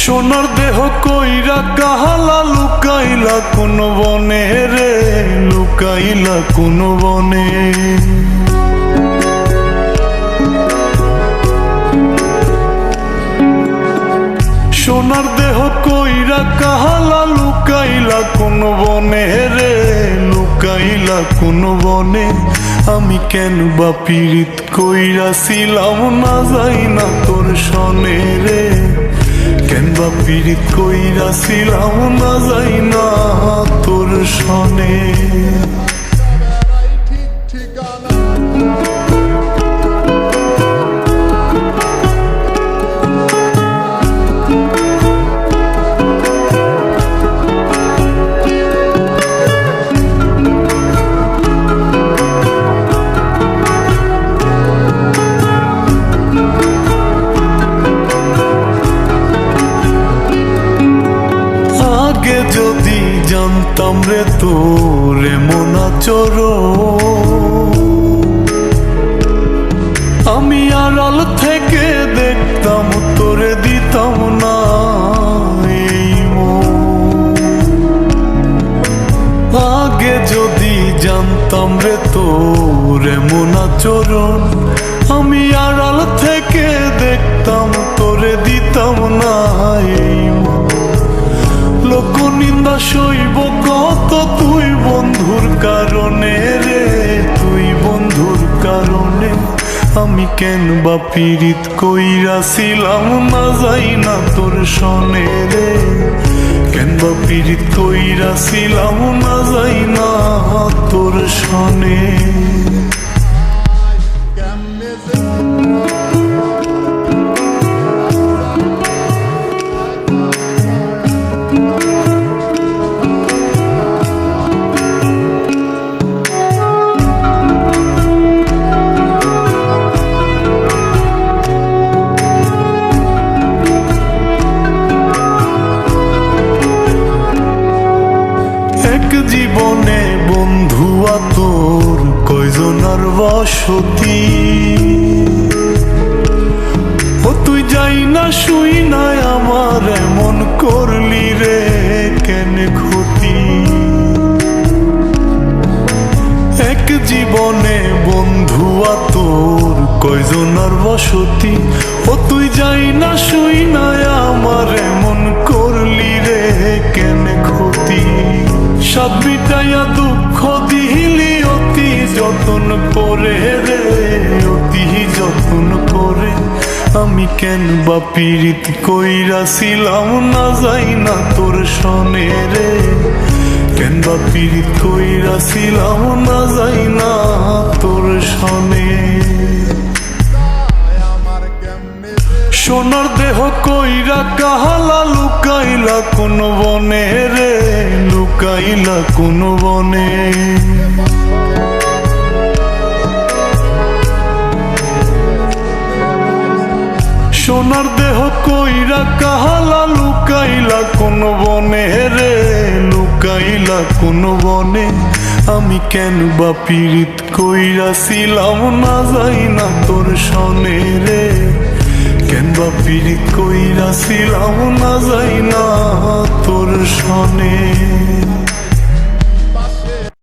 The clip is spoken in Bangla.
সোনার দেহ কইরা কাহালা লুকাইলা কোন বনে রে, লুকাইলা কোন বনে। সোনার দেহ কইরা কাহালা লুকাইলা কোন বনে রে, লুকাইলা কোন বনে। আমি কেন বা পীড়িত কইরাছিলাম না যাই না তোর সনে রে, কেন বা পীড়িত কইরাছিলাম না যাই না তোর সনে। যদি জানতাম রে তোর এমন আচরণ, আমি আড়াল থেকে দেখতাম তোরে দিতাম না এই মন। আগে যদি জানতাম রে তোর এমন আচরণ, আমি আড়াল থেকে দেখতাম তোরে দিতাম না এই মন। লোক নিন্দা সইব কত তুই বন্ধুর কারণে রে, তুই বন্ধুর কারণে। আমি কেন বা পীড়িত কইরাছিলাম না যাই না তোর সনে রে, কেন বা পীড়িত কইরাছিলাম না যাই না তোর সনে। জীবনে বন্ধুয়া তোর কয়জনার বসতি, ও তুই যাই না শুই নাই আমার এমন করলি রে কেন ক্ষতি। এক জীবনে বন্ধুয়া তোর কয়জনার বসতি, ও তুই যাই না শুই নাই আমার এমন করলি রে কেন ক্ষতি। সব মিটাইয়া দুঃখ দিলি অতি যতন করে রে, অতি যতন করে। আমি কেন বা পীড়িত কইরাছিলাম না যাই না তোর সনে রে, কেন বা পীড়িত কইরাছিলাম না যাই না তোর সনে। সোনার দেহ কইরা কাহালা লুকাইলা কোন বনে রে, লুকাইলা কোন বনে। সোনার দেহ কইরা কাহালা লুকাইলা কোন বনে রে, লুকাইলা কোন বনে। আমি কেন বা পীড়িত কইরাছিলাম না যাই না তোর সনে রে, কেন বা পীড়িত কইরাছিলাম না যাই না তোর সনে।